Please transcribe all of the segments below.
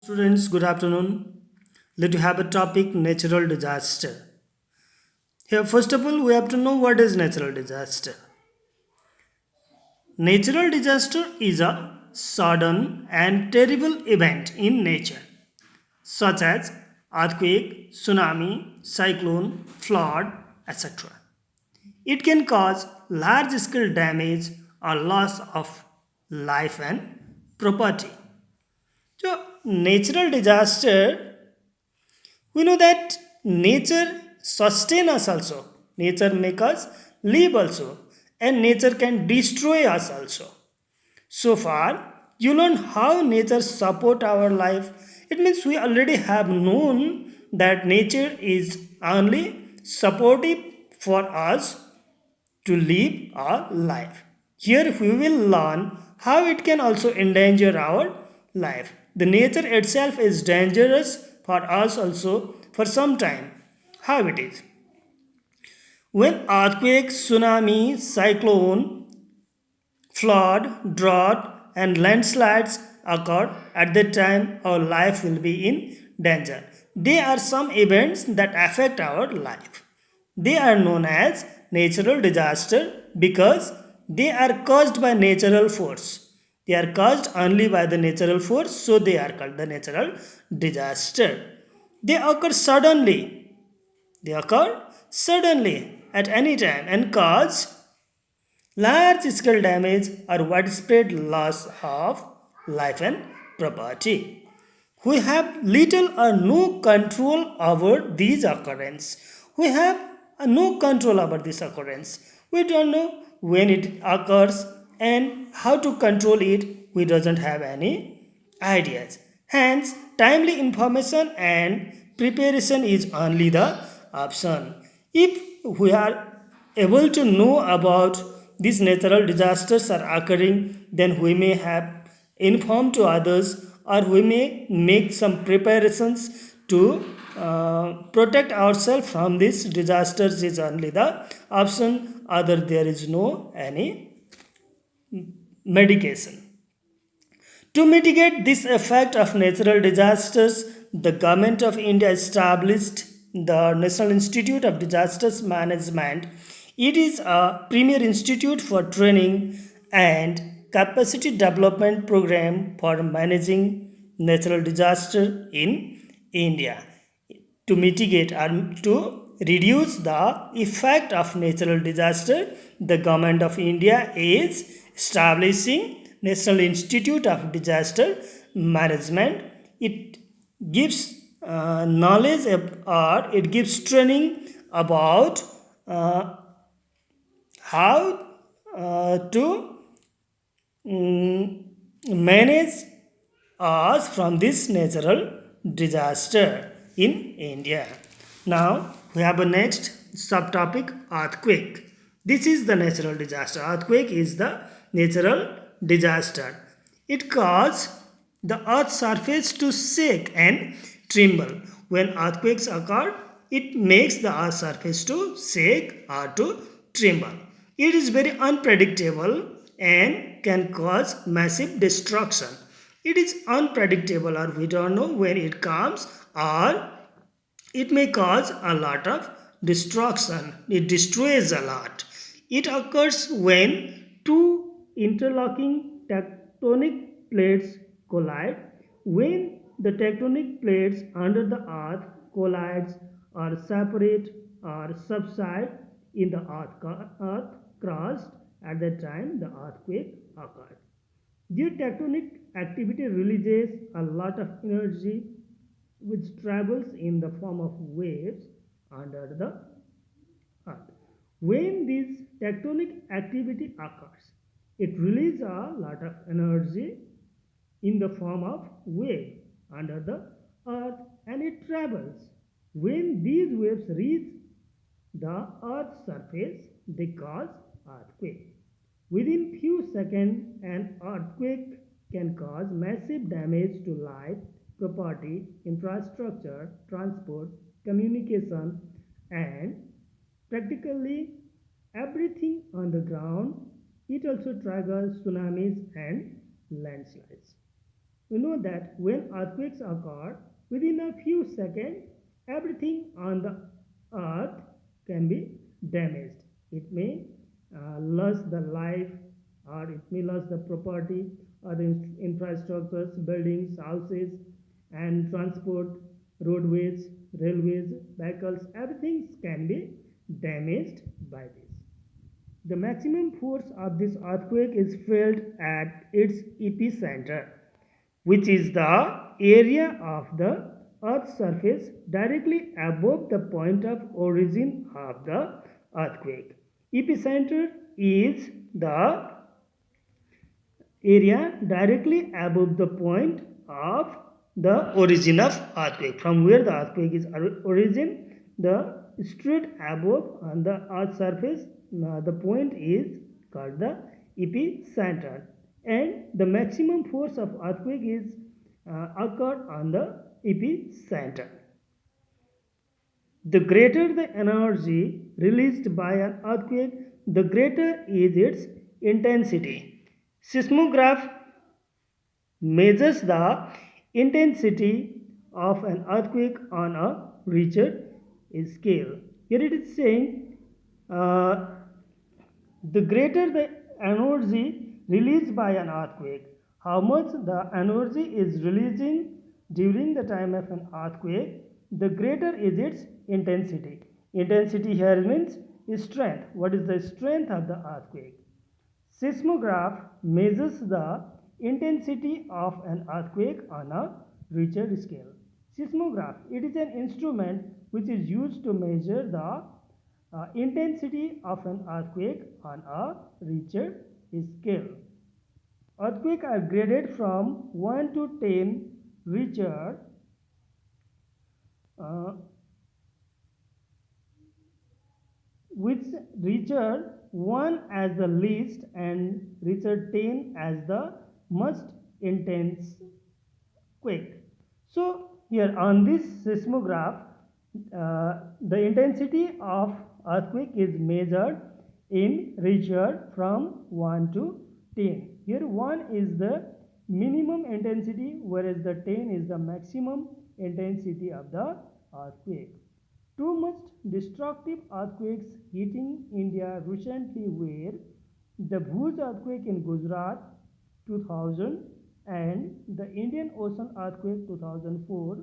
Students, good afternoon. Let you have a topic natural disaster. Here, first of all, we have to know what is natural disaster. Natural disaster is a sudden and terrible event in nature, such as earthquake, tsunami, cyclone, flood, etc. It can cause large scale damage or loss of life and property. So, natural disaster, we know that nature sustain us also, nature make us live also, and nature can destroy us also. So far you learn how nature support our life. It means we already have known that nature is only supportive for us to live our life. Here we will learn how it can also endanger our life. The nature itself is dangerous for us also for some time. How it is? When earthquake, tsunami, cyclone, flood, drought, and landslides occur, at that time our life will be in danger. They are some events that affect our life. They are known as natural disaster because they are caused by natural force. They are caused only by the natural force, so they are called the natural disaster. They occur suddenly. They occur suddenly at any time and cause large scale damage or widespread loss of life and property. We have little or no control over these occurrence. We have no control over this occurrence. We don't know when it occurs and how to control it. We doesn't have any ideas. Hence, timely information and preparation is only the option. If we are able to know about these natural disasters are occurring, then we may have informed to others, or we may make some preparations to protect ourselves from these disasters is only the option. Other there is no any medication. To mitigate this effect of natural disasters, the Government of India established the National Institute of Disasters Management. It is a premier institute for training and capacity development program for managing natural disaster in India. To mitigate or to reduce the effect of natural disaster, the government of India is establishing National Institute of Disaster Management. It gives knowledge or it gives training about uh, how to manage us from this natural disaster in India. Now we have a next subtopic, earthquake. This is the natural disaster. Earthquake is the natural disaster. It causes the earth's surface to shake and tremble. When earthquakes occur, it makes the earth's surface to shake or to tremble. It is very unpredictable and can cause massive destruction. It is unpredictable, or we don't know when it comes, or it may cause a lot of destruction. It destroys a lot. It occurs when two interlocking tectonic plates collide. When the tectonic plates under the earth collides or separate or subside in the earth crust, at that time the earthquake occurs. This tectonic activity releases a lot of energy which travels in the form of waves under the earth. When this tectonic activity occurs, it releases a lot of energy in the form of wave under the earth, and it travels. When these waves reach the earth's surface, they cause earthquake. Within few seconds, an earthquake can cause massive damage to life, property, infrastructure, transport, communication, and practically everything on the ground. It also triggers tsunamis and landslides. We know that when earthquakes occur, within a few seconds, everything on the earth can be damaged. It may lose the life, or it may lose the property or the infrastructures, buildings, houses, and transport, roadways, railways, vehicles, everything can be damaged by this. The maximum force of this earthquake is felt at its epicenter, which is the area of the Earth's surface directly above the point of origin of the earthquake. Epicenter is the area directly above the point of the origin of earthquake. From where the earthquake is origin, the straight above on the earth surface, the point is called the epicenter, and the maximum force of earthquake is occurred on the epicenter. The greater the energy released by an earthquake, the greater is its intensity. Seismograph measures the intensity of an earthquake on a Richter scale. Here it is saying uh, the greater the energy released by an earthquake, how much the energy is releasing during the time of an earthquake, the greater is its intensity. Intensity here means strength. What is the strength of the earthquake? Seismograph measures the intensity of an earthquake on a Richter scale. Seismograph, it is an instrument which is used to measure the intensity of an earthquake on a Richter scale. Earthquakes are graded from 1 to 10 Richter, uh, which Richter 1 as the least and Richter 10 as the most intense quake. So here on this seismograph, the intensity of earthquake is measured in Richter from 1 to 10. Here 1 is the minimum intensity, whereas the 10 is the maximum intensity of the earthquake. Two most destructive earthquakes hitting India recently were the Bhuj earthquake in Gujarat 2000 and the Indian Ocean earthquake 2004.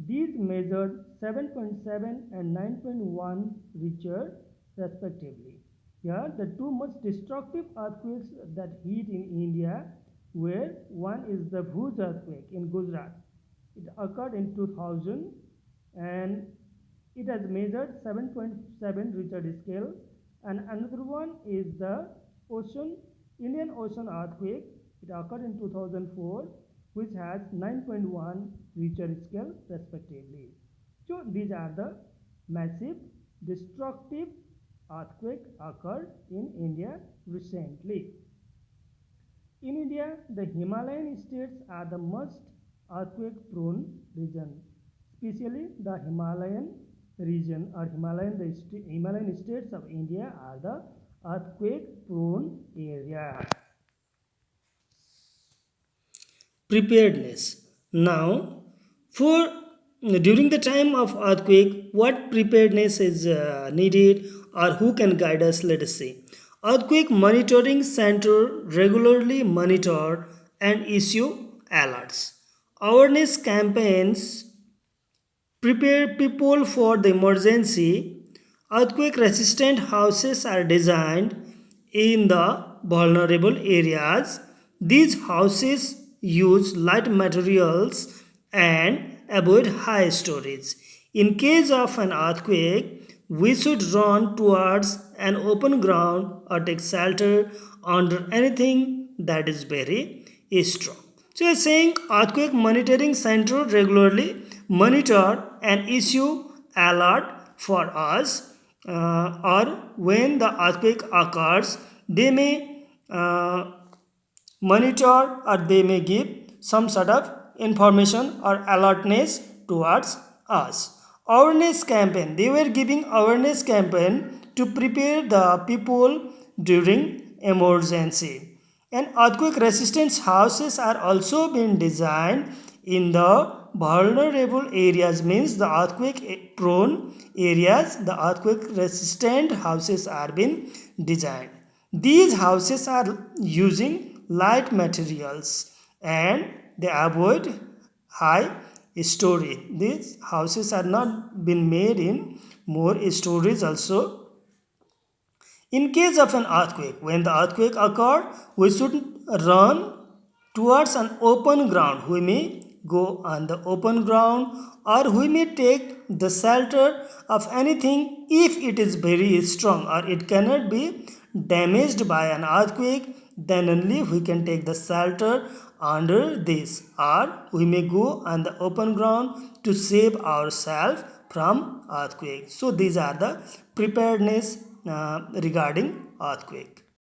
These measured 7.7 and 9.1 Richter respectively. Here, the two most destructive earthquakes that hit in India were, one is the Bhuj earthquake in Gujarat. It occurred in 2000 and it has measured 7.7 Richter scale, and another one is the Indian Ocean earthquake. It occurred in 2004, which has 9.1 Richter scale respectively. So these are the massive destructive earthquake occurred in India recently. In India, the Himalayan states are the most earthquake prone region, especially the Himalayan region or Himalayan states of India are the earthquake prone area. Preparedness. Now, for during the time of earthquake, what preparedness is needed or who can guide us? Let us see. Earthquake Monitoring Center regularly monitor and issue alerts. Awareness campaigns prepare people for the emergency. Earthquake resistant houses are designed in the vulnerable areas. These houses use light materials and avoid high storage. In case of an earthquake, we should run towards an open ground or take shelter under anything that is very strong. So you are saying earthquake monitoring center regularly monitor and issue alert for us, or when the earthquake occurs, they may monitor or they may give some sort of information or alertness towards us. Awareness campaign. They were giving awareness campaign to prepare the people during emergency. And earthquake resistant houses are also being designed in the vulnerable areas, means the earthquake prone areas. The earthquake resistant houses are being designed. These houses are using light materials and they avoid high story. These houses are not been made in more stories also. In case of an earthquake, when the earthquake occurred, we should run towards an open ground. We may go on the open ground or we may take the shelter of anything if it is very strong or it cannot be damaged by an earthquake. Then only we can take the shelter under this, or we may go on the open ground to save ourselves from earthquake. So these are the preparedness regarding earthquake.